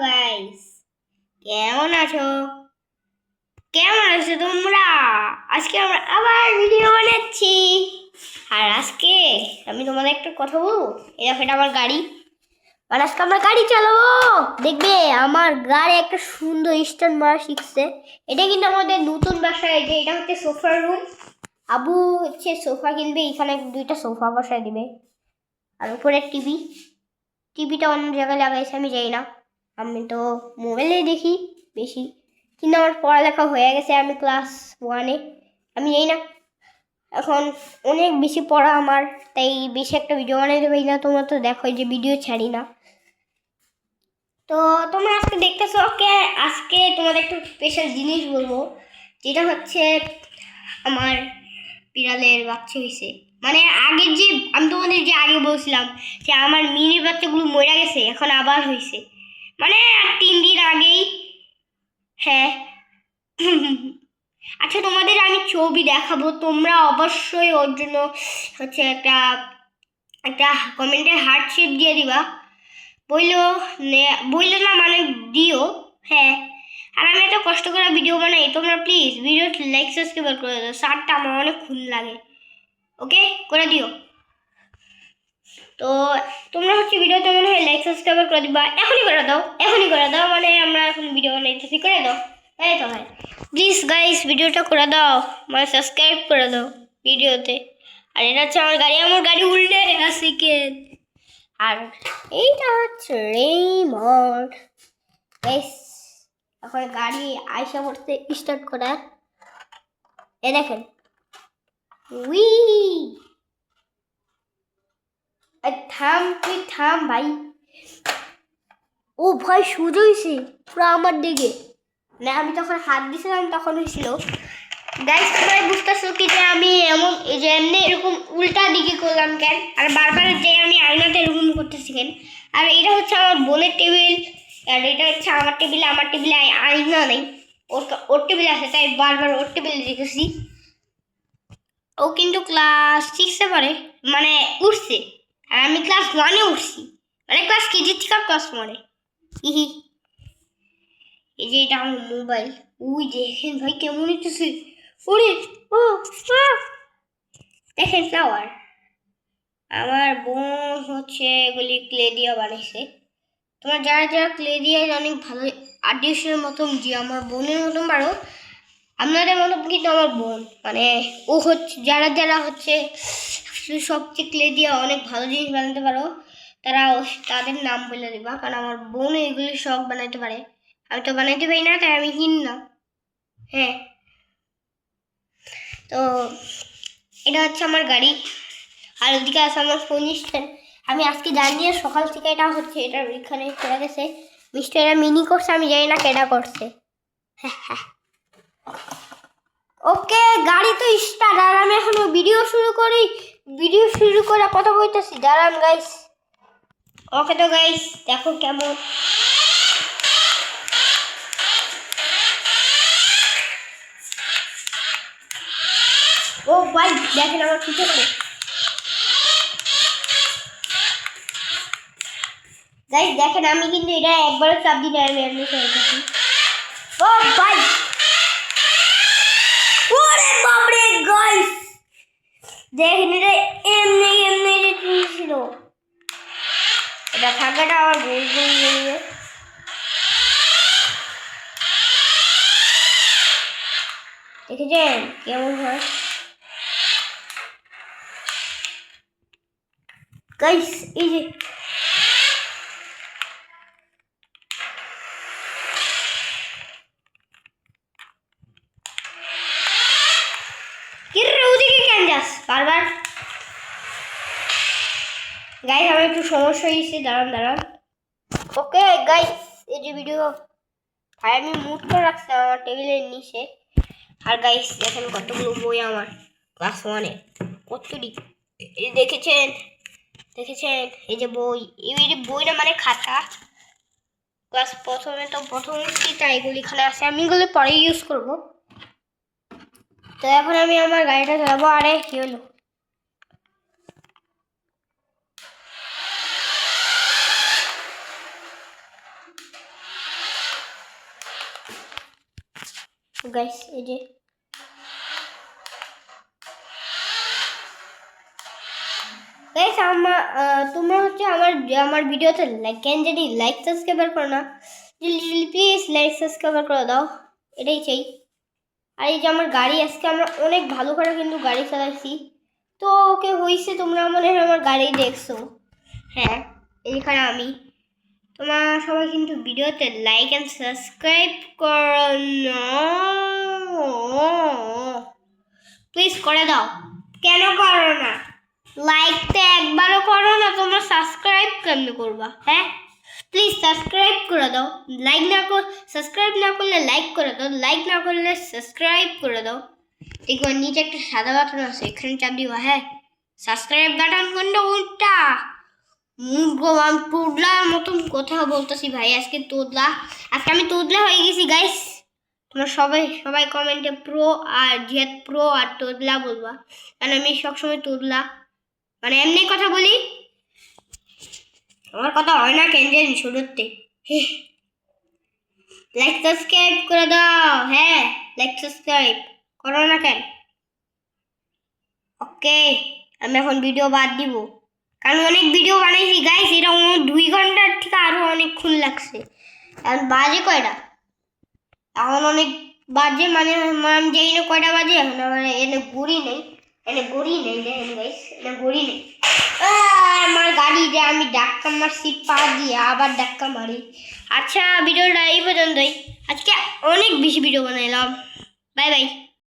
Guys, কেমন আছো? কেমন আছো তোমরা? আজকে আমরা আবার ভিডিও বানাচ্ছি। আর আজকে আমি তোমাদের একটা কথা বলবো। এটা আমার গাড়ি। আর আজকে আমরা গাড়ি চালাবো। দেখবে আমার গাড়ি একটা সুন্দর স্ট্যান্ড মারা শিখছে। এটা কিন্তু আমাদের নতুন বাসায়, যে এটা হচ্ছে সোফার রুম। আবু হচ্ছে সোফা কিনবে, এখানে দুইটা সোফা বসায় দিবে। আর উপরে টিভিটা অন্য জায়গায় লাগাইছে, আমি যাই না। আমি তো মোবাইলে দেখি বেশি, কিন্তু আমার পড়ালেখা হয়ে গেছে। আমি ক্লাস 1-এ, আমি যাই না এখন। অনেক বেশি পড়া আমার, তাই বেশি একটা ভিডিও বানাইতে পারি না। তোমরা তো দেখো যে ভিডিও ছাড়ি না। তো তোমরা আজকে দেখতেছো, ওকে আজকে তোমাদের একটা স্পেশাল জিনিস বলবো, যেটা হচ্ছে আমার বিড়ালের বাচ্চা হয়েছে। মানে আগের যে আমি তোমাদের যে আগে বলছিলাম যে আমার মিনি বাচ্চাগুলো মরে গেছে, এখন আবার হয়েছে। মানে 3 দিন আগেই। হ্যাঁ। আচ্ছা, তোমাদের আমি ছবি দেখাবো, তোমরা অবশ্যই ওর জন্য হচ্ছে একটা একটা কমেন্টে হার্ট শেপ দিয়ে দিবা। বইলো বইলো না, মানে দিও। হ্যাঁ। আর আমি এত কষ্ট করে ভিডিও বানাই, তোমরা প্লিজ ভিডিও লাইক সাবস্ক্রাইব করে দাও। সারটা আমার অনেক খুন লাগে। ওকে, করে দিও। তো তোমরা হচ্ছে ভিডিওতে মনে হয় লাইক সাবস্ক্রাইব করে দিবা। এখনই করে দাও, এখনই করে দাও। মানে আমরা এখন ভিডিও বানাইতেছি, করে দাও। এই তো ভাই, প্লিজ গাইস ভিডিওটা করে দাও, মানে সাবস্ক্রাইব করে দাও ভিডিওতে। আর এটা হচ্ছে আমার গাড়ি উল্টে আছে কেন। আর এইটা হচ্ছে রিমোট। গাইস, এখন গাড়ি আইসা পড়তে স্টার্ট করার। এ দেখেন, উই থাম, তুই থাম ভাই। ও ভাই, সুযোগ হয়েছে পুরো আমার দিকে। না, আমি যখন হাত দিয়েছিলাম তখন হয়েছিল। গাইস, তোমরা বুঝতেছো কি যে আমি এমন এই যে এমনি এরকম উল্টা দিকে করলাম কেন? আর বারবার যে আমি আয়নাতে এরকম করতেছি কেন? আর এটা হচ্ছে আমার বোনের টেবিল, আর এটা হচ্ছে আমার টেবিলে। আমার টেবিলে আয়না নেই, ওর টেবিল আছে, তাই বারবার ওর টেবিলে রেখেছি। ও কিন্তু ক্লাস 6-এ পড়ে, মানে উঠছে। আর আমি ক্লাস 1-এ উঠছি, মানে ক্লাস কেজি থেকে ক্লাস 1-এ। ইহি, এই যে এটা আমার মোবাইল। উই দেখেন ভাই কেমন হইতেছে। ওরে, ও দেখেন ফ্লাওয়ার। আমার বোন হচ্ছে এগুলি ক্লে দিয়ে বানাইছে। তোমার যারা যারা ক্লে দিয়ে অনেক ভালো আর্টিস্টের মতন, যে আমার বোনের মতন পারো, আপনাদের মতো কিন্তু আমার বোন, মানে ও হচ্ছে যারা যারা হচ্ছে সবচেয়ে ক্লে দিয়ে অনেক ভালো জিনিস বানাতে পারো, তারা তাদের নাম বলে দিবা। কারণ আমার বোন এগুলি সব বানাইতে পারে, আমি তো বানাইতে পারি না, তাই আমি কিনি না। হ্যাঁ। তো এটা হচ্ছে আমার গাড়ি। আর ওদিকে আছে আমার ফোন স্ট্যান্ড। আমি আজকে জানি সকাল থেকে এটা হচ্ছে, এটা এখানে চলে গেছে। মিস্টার এটা মিনি করছে, আমি জানি না কেডা করছে। ওকে, গাড়ি তো স্টার্ট। আর আমি এখনো ভিডিও শুরু করে কথা বলতেছি। দাঁড়ান গাইস। ওকে তো গাইস, দেখো কেমন। ও ভাই দেখেন আমার পিছনে করে। গাইস দেখেন, আমি কিন্তু এটা একবারও চাপ দিই না, আমি এমনি করে থাকি। ও ভাই, ওরে বাপরে গাইস, দেখেন এটা এমনি এমনি ছিল। এটা থাকাটা আমার ভুল গিয়ে। দেখেছেন কেমন হয় গাইস? এই যে কিরে ওদিকে কেন যাস বারবার? গাইস আমার একটু সমস্যা হয়েছে, দাঁড়ান। ওকে গাইস, এই যে ভিডিও ভাই আমি মুড করে রাখছি আমার টেবিলের নিচে। আর গাইস দেখেন কতগুলো বই আমার ক্লাস 1-এ, কতটি। এই দেখেছেন এই যে বই, এই যে বইটা মানে খাতা। ক্লাস প্রথমে তাই এগুলি এখানে আছে, আমি এগুলো পরে ইউজ করব। তো এখন আমি আমার গাড়িটা চালাবো। আরে কি হলো? গাইস এই যে গাইস তোমরা হচ্ছে আমার ভিডিওতে যদি লাইক সাবস্ক্রাইব করো না, প্লিজ লাইক সাবস্ক্রাইব করে দাও, এটাই চাই। আর এই যে আমার গাড়ি, আজকে আমরা অনেক ভালো করে কিন্তু গাড়ি চালাইছি, তো ওকে হয়েছে, তোমরা মনে হয় আমার গাড়ি দেখছো। হ্যাঁ, এইখানে আমি, তোমরা সবাই কিন্তু ভিডিওতে লাইক অ্যান্ড সাবস্ক্রাইব করো না, প্লিজ করে দাও। কেন করো না? লাইক তো একবারও করো না, তোমরা সাবস্ক্রাইব কেমনে করবা? হ্যাঁ, প্লিজ সাবস্ক্রাইব করে দাও। সাবস্ক্রাইব না করলে লাইক করে দাও, লাইক না করলে সাবস্ক্রাইব করে দাও। দেখো নিচে একটা সাদা বাটন আছে, এখানে চাপ দিবা। হ্যাঁ, সাবস্ক্রাইব বাটন কোনটা? উল্টা আমি তোদলার মতন কথা বলতেছি ভাই, আজকে আমি তোদলা হয়ে গেছি গাইস। তোমরা সবাই কমেন্টে প্রো আর জিহাদ প্রো আর তোদলা বলবা, কারণ আমি সবসময় তোদলা মানে এমনি কথা বলি, আমার কথা হয় না কেন জানি শুরুতে। লাইক সাবস্ক্রাইব করে দাও। হ্যাঁ, লাইক সাবস্ক্রাইব করো না কেন? ওকে, আমি এখন ভিডিও বাদ দিব, কারণ অনেক ভিডিও বানাইছি গাইস, এটা 2 ঘন্টার থেকে আরো অনেকক্ষণ লাগছে। এখন বাজে কয়টা? এখন অনেক বাজে, মানে আমি জানি না কয়টা বাজে এখন। আমার এনে ঘড়ি নেই দেখেন গাইস, এনে ঘড়ি নেই। আমার গাড়ি যে আমি ধাক্কা মারছি পা দিয়ে, আবার ধাক্কা মারি। আচ্ছা, ভিডিওটা এই পর্যন্তই। আজকে অনেক বেশি ভিডিও বানাইলাম। Bye bye.